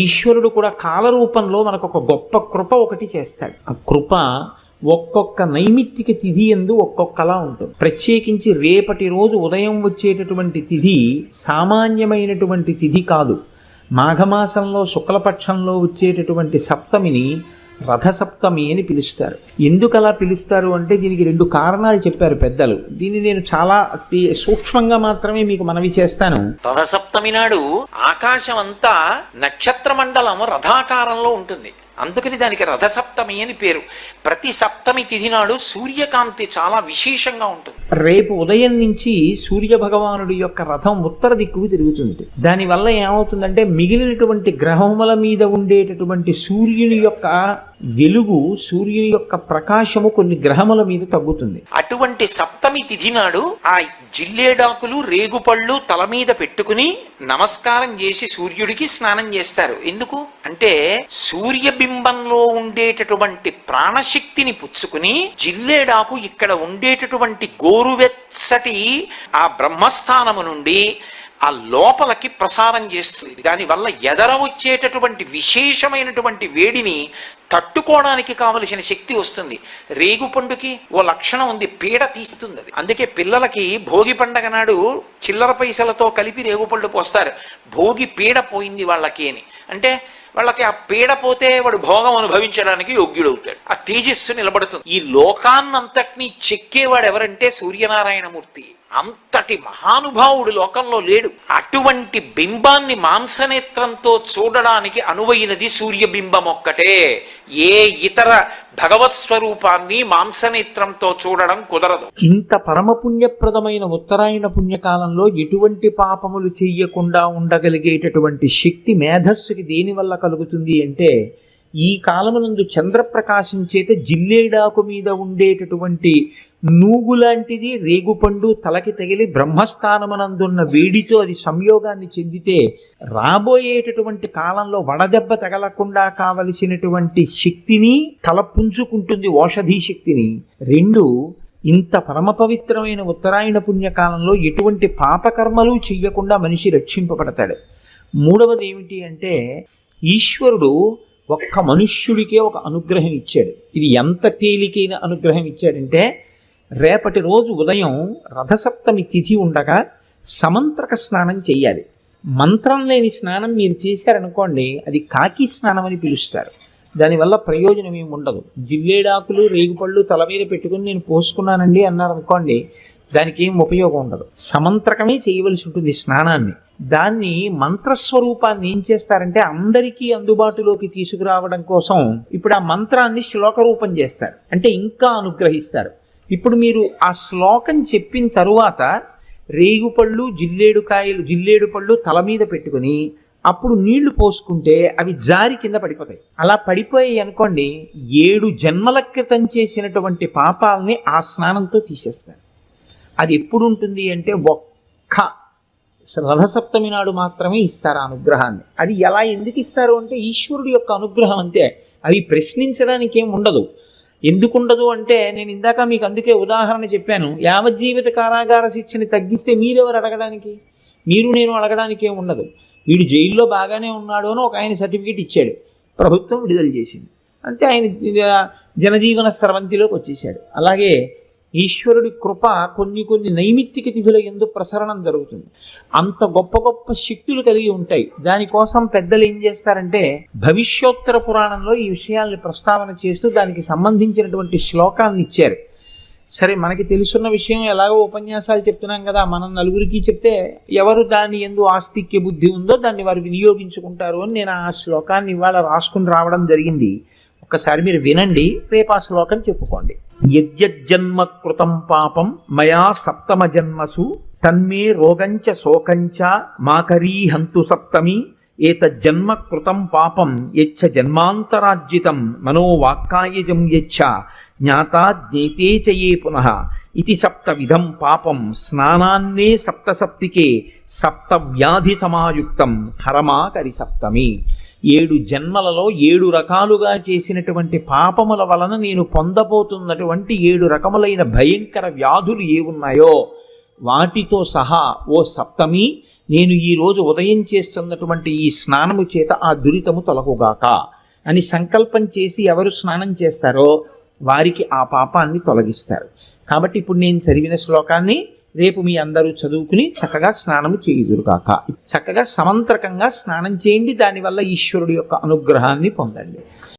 ఈశ్వరుడు కూడా కాలరూపంలో మనకు ఒక గొప్ప కృప ఒకటి చేస్తాడు. ఆ కృప ఒక్కొక్క నైమిత్తిక తిథి యందు ఒక్కొక్కలా ఉంటుంది. ప్రత్యేకించి రేపటి రోజు ఉదయం వచ్చేటటువంటి తిథి సామాన్యమైనటువంటి తిథి కాదు. మాఘమాసంలో శుక్లపక్షంలో వచ్చేటటువంటి సప్తమిని రథసప్తమి అని పిలుస్తారు. ఎందుకు అలా పిలుస్తారు అంటే దీనికి 2 కారణాలు చెప్పారు పెద్దలు. దీన్ని నేను చాలా సూక్ష్మంగా మాత్రమే మీకు మనవి చేస్తాను. రథసప్తమి నాడు ఆకాశం అంతా నక్షత్ర మండలం రథాకారంలో ఉంటుంది. అందుకని దానికి రథసప్తమి అని పేరు. ప్రతి సప్తమి తిథి నాడు సూర్యకాంతి చాలా విశేషంగా ఉంటుంది. రేపు ఉదయం నుంచి సూర్య భగవానుడి యొక్క రథం ఉత్తర దిక్కుకు తిరుగుతుంది. దానివల్ల ఏమవుతుందంటే మిగిలినటువంటి గ్రహముల మీద ఉండేటటువంటి సూర్యుని యొక్క వెలుగు, సూర్యుని యొక్క ప్రకాశము కొన్ని గ్రహముల మీద తగ్గుతుంది. అటువంటి సప్తమి తిథి నాడు ఆ జిల్లేడాకులు రేగుపళ్ళు తల మీద పెట్టుకుని నమస్కారం చేసి సూర్యుడికి స్నానం చేస్తారు. ఎందుకు అంటే సూర్యబింబంలో ఉండేటటువంటి ప్రాణశక్తిని పుచ్చుకుని జిల్లేడాకు ఇక్కడ ఉండేటటువంటి గోరువెచ్చటి ఆ బ్రహ్మస్థానము నుండి ఆ లోపలికి ప్రసారం చేస్తుంది. దానివల్ల ఎదర వచ్చేటటువంటి విశేషమైనటువంటి వేడిని తట్టుకోవడానికి కావలసిన శక్తి వస్తుంది. రేగు పండుకి ఓ లక్షణం ఉంది, పీడ తీస్తుంది అది. అందుకే పిల్లలకి భోగి పండగ నాడు చిల్లర పైసలతో కలిపి రేగుపళ్ళు పోస్తారు. భోగి పీడ పోయింది వాళ్ళకి అని. అంటే వాళ్ళకి ఆ పీడ పోతే వాడు భోగం అనుభవించడానికి యోగ్యుడవుతాడు. ఆ తేజస్సు నిలబడుతుంది. ఈ లోకాన్నంతటినీ చెక్కేవాడు ఎవరంటే సూర్యనారాయణమూర్తి. అంతటి మహానుభావుడు లోకంలో లేడు. అటువంటి బింబాన్ని మాంసనేత్రంతో చూడడానికి అనువైనది సూర్యబింబం ఒక్కటే. ఏ ఇతర భగవత్ స్వరూపాన్ని మాంసనేత్రంతో చూడడం కుదరదు. ఇంత పరమపుణ్యప్రదమైన ఉత్తరాయణ పుణ్యకాలంలో ఎటువంటి పాపములు చెయ్యకుండా ఉండగలిగేటటువంటి శక్తి మేధస్సుకి దేనివల్ల కలుగుతుంది అంటే ఈ కాలమునందు చంద్రప్రకాశం చేత జిల్లేడాకు మీద ఉండేటటువంటి నూగులాంటిది రేగుపండు తలకి తగిలి బ్రహ్మస్థానమునందున్న వేడితో అది సంయోగాన్ని చెందితే రాబోయేటటువంటి కాలంలో వడదెబ్బ తగలకుండా కావలసినటువంటి శక్తిని తలపుంజుకుంటుంది, ఔషధీ శక్తిని. 2, ఇంత పరమ పవిత్రమైన ఉత్తరాయణ పుణ్యకాలంలో ఎటువంటి పాపకర్మలు చెయ్యకుండా మనిషి రక్షింపబడతాడు. 3వది ఏమిటి అంటే ఈశ్వరుడు ఒక్క మనుష్యుడికే ఒక అనుగ్రహం ఇచ్చాడు. ఇది ఎంత తేలికైన అనుగ్రహం ఇచ్చాడంటే రేపటి రోజు ఉదయం రథసప్తమి తిథి ఉండగా సమంత్రక స్నానం చెయ్యాలి. మంత్రం లేని స్నానం మీరు చేశారనుకోండి, అది కాకి స్నానం అని పిలుస్తారు. దానివల్ల ప్రయోజనం ఏమి ఉండదు. జిల్లేడాకులు రేగుపళ్ళు తల మీద పెట్టుకుని నేను పోసుకున్నానండి అన్నారనుకోండి, దానికి ఏం ఉపయోగం ఉండదు. సమంత్రకమే చేయవలసి ఉంటుంది స్నానాన్ని. దాన్ని మంత్రస్వరూపాన్ని ఏం చేస్తారంటే అందరికీ అందుబాటులోకి తీసుకురావడం కోసం ఇప్పుడు ఆ మంత్రాన్ని శ్లోక రూపం చేస్తారు. అంటే ఇంకా అనుగ్రహిస్తారు. ఇప్పుడు మీరు ఆ శ్లోకం చెప్పిన తరువాత రేగుపళ్ళు జిల్లేడు పళ్ళు తల మీద పెట్టుకుని అప్పుడు నీళ్లు పోసుకుంటే అవి జారి కింద పడిపోతాయి. అలా పడిపోయాయి అనుకోండి, 7 జన్మల క్రితం చేసినటువంటి పాపాలని ఆ స్నానంతో తీసేస్తారు. అది ఎప్పుడు ఉంటుంది అంటే ఒక్క రథసప్తమి నాడు మాత్రమే ఇస్తారు ఆ అనుగ్రహాన్ని. అది ఎలా ఎందుకు ఇస్తారు అంటే ఈశ్వరుడి యొక్క అనుగ్రహం అంతే. అవి ప్రశ్నించడానికి ఏం ఉండదు. ఎందుకుండదు అంటే నేను ఇందాక మీకు అందుకే ఉదాహరణ చెప్పాను. యావజ్జీవిత కారాగార శిక్షని తగ్గిస్తే మీరెవరు అడగడానికి? మీరు నేను అడగడానికి ఏం ఉండదు. వీడు జైల్లో బాగానే ఉన్నాడు అని ఒక ఆయన సర్టిఫికేట్ ఇచ్చాడు, ప్రభుత్వం విడుదల చేసింది, అంతే. ఆయన జనజీవన స్రవంతిలోకి వచ్చేసాడు. అలాగే ఈశ్వరుడి కృప కొన్ని నైమిత్తిక తిథుల యందు ప్రసరణం జరుగుతుంది. అంత గొప్ప గొప్ప శక్తులు కలిగి ఉంటాయి. దానికోసం పెద్దలు ఏం చేస్తారంటే భవిష్యోత్తర పురాణంలో ఈ విషయాల్ని ప్రస్తావన చేస్తూ దానికి సంబంధించినటువంటి శ్లోకాలను ఇచ్చారు. సరే, మనకి తెలుసున్న విషయం ఎలాగో ఉపన్యాసాలు చెప్తున్నాం కదా, మనం నలుగురికి చెప్తే ఎవరు దాని యందు ఆస్తిక్య బుద్ధి ఉందో దాన్ని వారు వినియోగించుకుంటారు అని నేను ఆ శ్లోకాన్ని ఇవాళ రాసుకుని రావడం జరిగింది. ఒక్కసారి మీరు వినండి, రేపు ఆ శ్లోకం చెప్పుకోండి. యజ్జన్మ కృతం పాపం మయా సప్తమ జన్మసు తన్మే రోగంచ శోకంచ మాకరీహంతు సప్తమి ఏతజ్జన్మ కృతం పాపం యచ్చ జన్మాంతరార్జితం మనోవాక్కాయజం యచ్చ జ్ఞాతా జ్ఞేతే చ యే పునః ఇది సప్తవిధం పాపం స్నానాన్నే సప్తసప్తికే సప్తవ్యాధి సమాయుక్తం హరమాకరి సప్తమి. 7 జన్మలలో 7 రకాలుగా చేసినటువంటి పాపముల వలన నేను పొందబోతున్నటువంటి 7 రకములైన భయంకర వ్యాధులు ఏమున్నాయో వాటితో సహా ఓ సప్తమి నేను ఈ రోజు ఉదయం చేస్తున్నటువంటి ఈ స్నానము చేత ఆ దురితము తొలగుగాక అని సంకల్పం చేసి ఎవరు స్నానం చేస్తారో వారికి ఆ పాపాన్ని తొలగిస్తారు. కాబట్టి ఇప్పుడు నేను చదివిన శ్లోకాన్ని రేపు మీ అందరూ చదువుకుని చక్కగా స్నానము చేయుదురుగాక. చక్కగా సమంత్రకంగా స్నానం చేయండి, దానివల్ల ఈశ్వరుడి యొక్క అనుగ్రహాన్ని పొందండి.